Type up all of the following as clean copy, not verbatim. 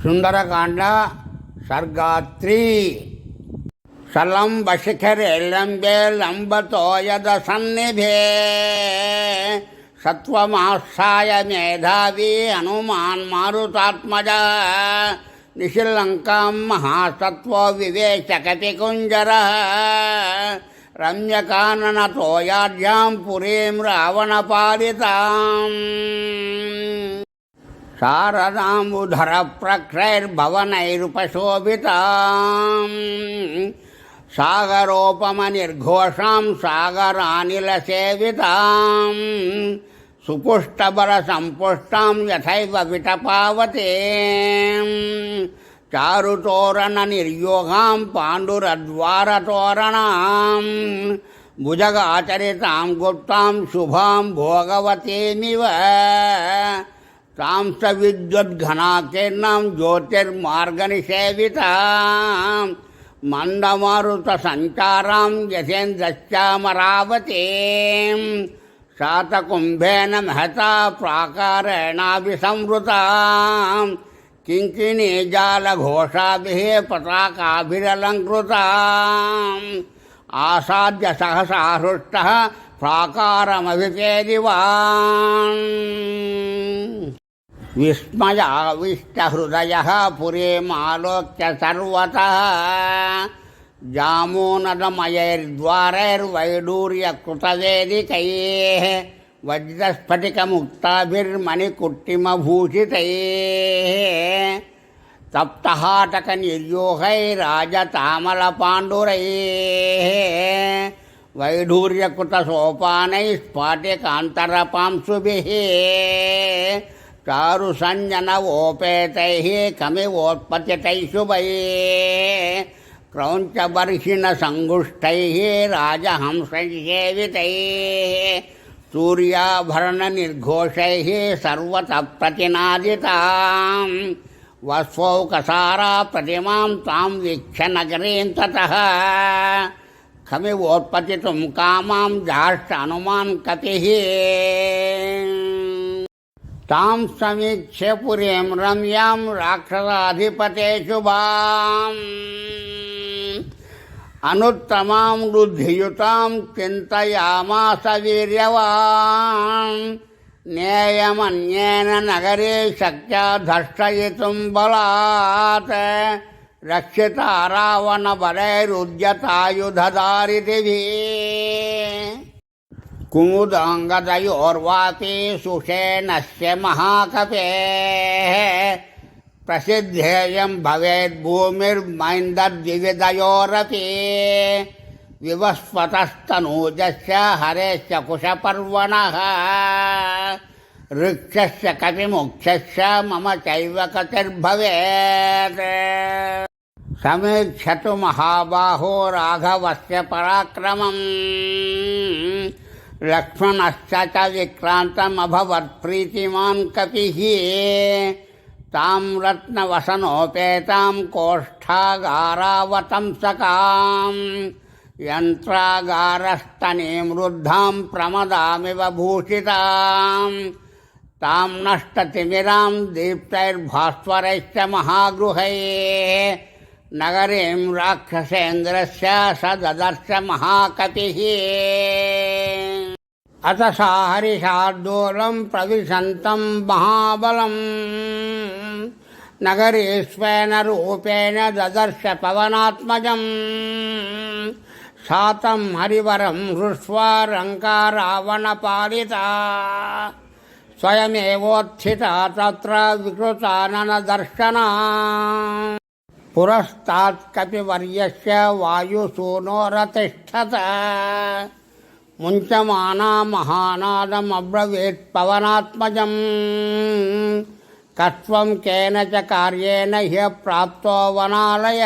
సుందరకాండ సర్గాత్రి సలంబశిఖరే లంబే లంబతో యద సన్నిభే సత్వమాస్థాయ మేధావి హనుమాన్ మారుతాత్మజ నిశిలంకాం మహాసత్వో వివేశ కపికుంజర రమ్యకాననతో యాజ్యాం పురీం రావణపాలితాం శారదాంబుధర ప్రక్షైర్భవనైరుపశోభితాం సాగరోపమనిర్ఘోషాం సాగరానిలసేవితాం సుపుష్టబల సంపుష్టాం యథైవ విటపావతీం చారుతోరణ నిర్యోగాం పాండురద్వారతోరణాం భుజగాచరితాం గుప్తాం శుభాం భోగవతీమివ తాం స విద్యుద్ఘనాకీర్ణాం జ్యోతిర్మార్గనిషేవితాం మందమారుత సంచారాం యశేంద్రశ్చామరావతీం శాతకుంభేన మహతా ప్రాకారేణాభిసంవృతాం కింకిణీజాలఘోషాభిः పతాకాభిరలంకృతాం ఆసాద్య సహసా హృష్టः ప్రాకారమభిచేదివాన్ విస్మయావిష్టహృదయः పురీమాలోక్య సర్వతः జామోనదమయైర్ద్వారైర్వైడూర్యకృతవేదికైः వజ్రస్ఫటికముక్తాభిర్మణికుట్టిమభూషితైः తప్తహాటకనిర్యోగైరాజతామలపాండురైः వైఢూర్యకృతసోపానైः స్ఫాటికాంతరపాంశుభిः చారుసంజనవోపేతైः కమివోత్పతితైः శుభైः క్రౌంచబర్హిణసంగుష్టైः రాజహంససేవితైः సూర్యాభరణనిర్ఘోషైः సర్వతః ప్రతినాదితాం వస్వౌకసారా ప్రతిమాం తాం వీక్ష్య నగరీం తతః ఖమివోత్పతితుం కామాం జాష్ట హనుమాన్ కపిః తాం సమీక్ష్య పురీం రమ్యాం రాక్షసాధిపతే శుభాం అనుత్తమాం వృద్ధియుతాం చింతయామాస వీర్యవాన్ నేయమన్యేన నగరే శక్త్యా దర్శయితుం బలాత్ రక్షితా రావణబలైరుద్యతాయుధధారితిభిः కుముదాంగదయోర్వాపి సుషేణస్య మహాకపేः ప్రసిద్ధేయం భవేద్భూమిర్మైందద్వివిధయోరపి వివస్వతస్తనూజస్య హరేస్య కుశపర్వణః ऋक्षस्य कपिमुख्यस्य मम चैव कतिर्भवेत् समीक्षतु महाबाहो राघवस्य पराक्रमम् लक्ष्मणस्य च विक्रान्तमभवत्प्रीतिमान् कपिः तां रत्नवसनोपेतां कोष्ठागारावतंसकां यन्त्रागारस्तनीं वृद्धां प्रमदामिव भूषितां तां नष्टतिमिरां दीप्तैर्भास्वरैश्च महागृहैः नगरीं राक्षसेन्द्रस्य स ददर्श महाकपिः अथ सा हरिशार्दूलं प्रविशन्तं महाबलं नगरेश्वेन रूपेण ददर्श पवनात्मजं सातं हरिवरं हृष्वा रङ्का रावणपालिता स्वयमेवोत्थिता तत्र विकृताननदर्शना पुरस्तात् कपिवर्यस्य वायुसूनोरतिष्ठत मुञ्चमाना महानादमब्रवीत् पवनात्मजं कस्त्वं केन च कार्येन ह्यः प्राप्तो वनालय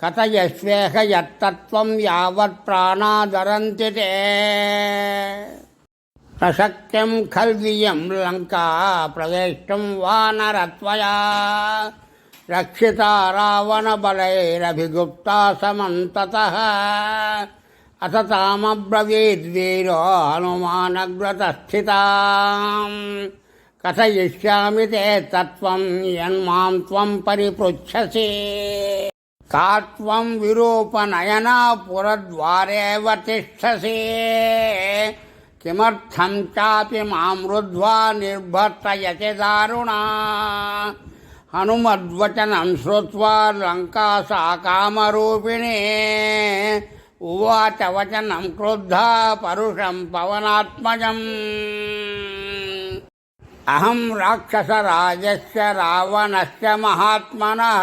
कथयस्वेह यत्तत्त्वं यावत् प्राणादरन्ति ते न शक्यं खल्वियं लङ्का प्रवेष्टुं वानरत्वया रक्षिता रावणबलैरभिगुप्ता समन्ततः अथ तामब्रवीद्वीरो हनुमानग्रतस्थितां కథయిష్యామి తే తత్వం యన్మాం త్వం పరిపృచ్ఛసి. కా త్వం విరూపనయనా పురద్వారేవ తిష్టసి. కిమర్థం చాపి మాం రుద్ధ్వా నిర్భర్తయసి దారుణా. హనుమద్వచనం శ్రుత్వా లంకా సా కామరూపిణీ. ఉవాచ వచనం క్రుద్ధా పరుషం పవనాత్మజం. అహం రాక్షసరాజస్య రావణస్య మహాత్మనః.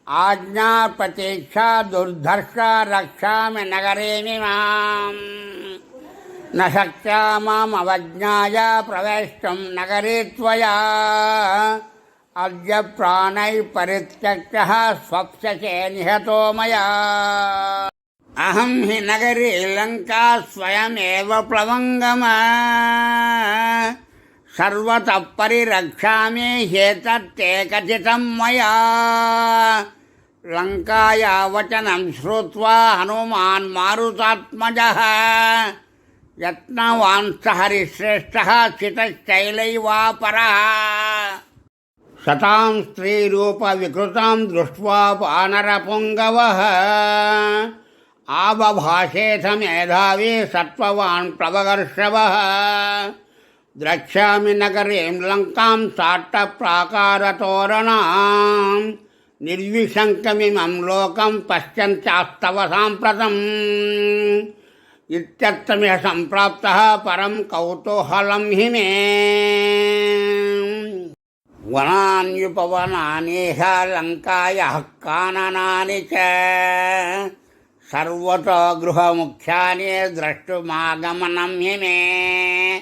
ఆజ్ఞా ప్రతీక్షా దుర్ధర్ష రక్షామి నగరేమిమాం. న శక్త్యా మాం అవజ్ఞాయ ప్రవేష్టం నగరే త్వయా. అద్య ప్రాణై పరిత్యక్తః స్వప్స్యసే నిహతో మయా. అహం హి నగరీ లంకా స్వయమేవ ప్లవంగమా. సర్వతః పరిరక్షామి హ్యేతత్తే కథితం మయా. లంకాయా వచనం శ్రుత్వా హనుమాన్ మారుతాత్మజః. యత్నవాన్ స హరిశ్రేష్ఠః స్థితశ్చైలైవాపరః. సతాం స్త్రీరూప వికృతాం దృష్ట్వా వానరపుంగవః. ఆబభాషేథ మేధావి సత్వవాన్ ప్లవగర్షవః. ద్రక్ష్యామి నగరీం లంకాం సాట్టప్రాకారతోరణాం. నిర్విశంకమిమం లోకం పశ్యంత్యాస్తవ సాంప్రతం. ఇత్యర్థమిహ సంప్రాప్తః పరం కౌతూహలం హి మే. వనాన్యుపవనానిహ లంకాయః కాననాని చ. సర్వతో గృహముఖ్యాని ద్రష్టుమాగమనం హి మే.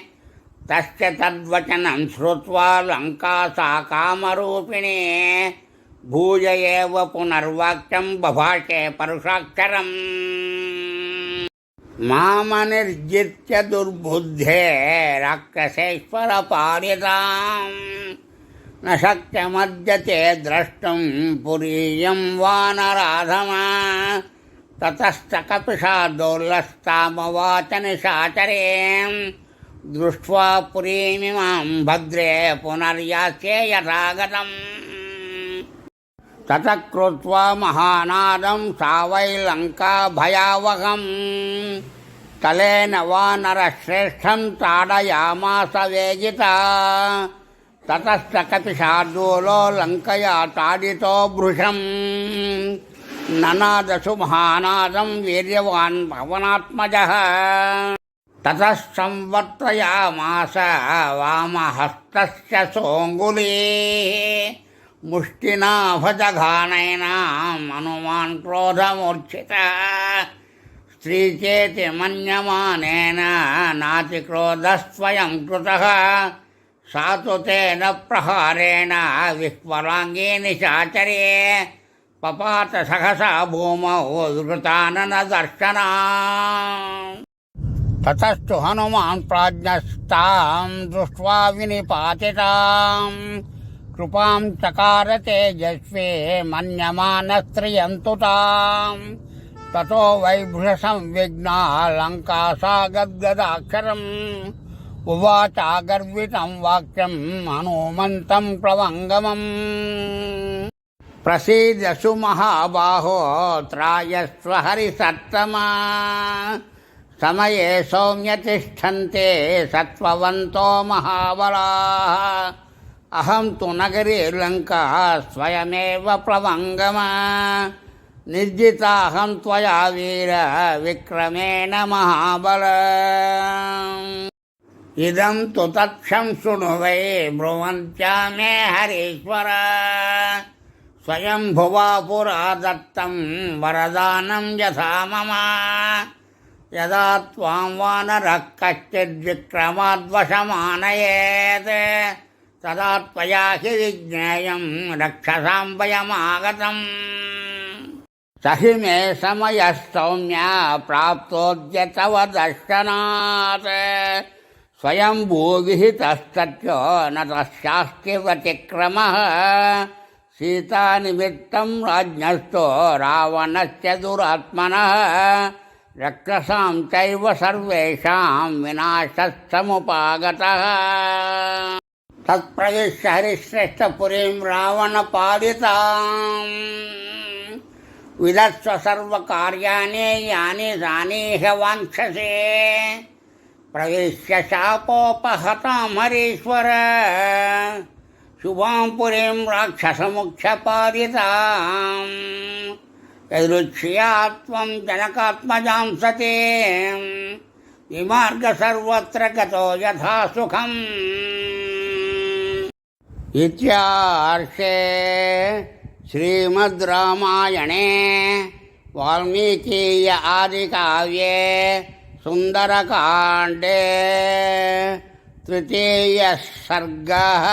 తస్య తద్వచనం శ్రుత్వా లంకా సా కామరూపిణీ. భూయ ఏవ పునర్వాక్యం బభాషే పరుషాక్షరం. మామనిర్జిత్య దుర్బుద్ధే రాక్షసేశ్వర పాలితాం. న శక్యమద్య తే ద్రష్టుం పురీయం వానరాధమా. తతశ్చ కపిషాదోల్లస్తామవాచ నిశాచరేం. దృష్ట్వా పురీమిమాం భద్రే పునర్యాస్యే యథాగతం. తతః కృత్వా మహానాదం సా వై లంకా భయావహం. తలేన వానరశ్రేష్ఠం తాడయామాస వేగితా. తతశ్చ కపిశార్దూలో లంకయా తాడితో భృశం. ననాదసు మహానాదం వీర్యవాన్ పవనాత్మజః. తతః సంవర్తయామాస వామహస్తస్య సోంగులీః. ముష్టినా భజఘానైనాం హనుమాన్ క్రోధమూర్ఛితః. స్త్రీచేతి మన్యమానేన నాతి క్రోధస్వయం కృతః. సా తు తేన ప్రహారేణ విహ్వలాంగీ నిశాచరే. పపాత సహసా భూమౌ వికృతానన దర్శనా. తతస్తు హనుమాన్ ప్రాజ్ఞస్తాం దృష్ట్వా వినిపాతితాం. కృపాం చకార తేజస్వే మన్యమానస్త్రియం తుతాం. తతో వైభృష సంవిఘ్నా లంకా సా గద్గదాక్షరం. ఉవాచ గర్వితం వాక్యం హనుమంతం ప్లవంగమం. ప్రసీదసు మహాబాహో త్రాయస్వ హరిసత్తమా. సమయే సౌమ్య తిష్టంతే సత్వవంతో మహాబలాః. అహం తు నగరీ లంకా స్వయమేవ ప్లవంగమా. నిర్జితాహం త్వయా వీర విక్రమేణ మహాబల. ఇదం తు తథ్యం శృణు వై బ్రువంత్యా మే హరీశ్వర. స్వయంభువా పురా దత్తం వరదానం యథా మమ. యదా త్వాం వానరః కశ్చిద్విక్రమాద్వశమానయేత్. తదా త్వయా హి విజ్ఞేయం రక్షసాం వయమాగతం. సహి మే సమయః సౌమ్య ప్రాప్తోద్య తవ దర్శనాత్. స్వయంభూ విహితస్తత్యో న తస్యాస్తి వ్యతిక్రమః. సీతానిమిత్తం రాజ్ఞస్తో రావణస్య దురాత్మనః. రక్షసాం చైవ సర్వేషాం వినాశः సముపాగతः తత్ప్రవిశ్య హరిశ్రేష్ఠపురీం రావణపాలితాం విదస్వ సర్వకార్యాణి యాని తానీహ వాంఛసే ప్రవిశ్య శాపోపహతాం హరీశ్వర శుభాం పురీం రాక్షసముఖ్యపాలితాం యదృచ్ఛయా త్వం జనకాత్మజాం సతీం విమార్గ సర్వత్ర గతో యథా సుఖం. ఇత్యార్షే శ్రీమద్ రామాయణే వాల్మీకీయ ఆదికావ్యే సుందరకాండే తృతీయः సర్గः.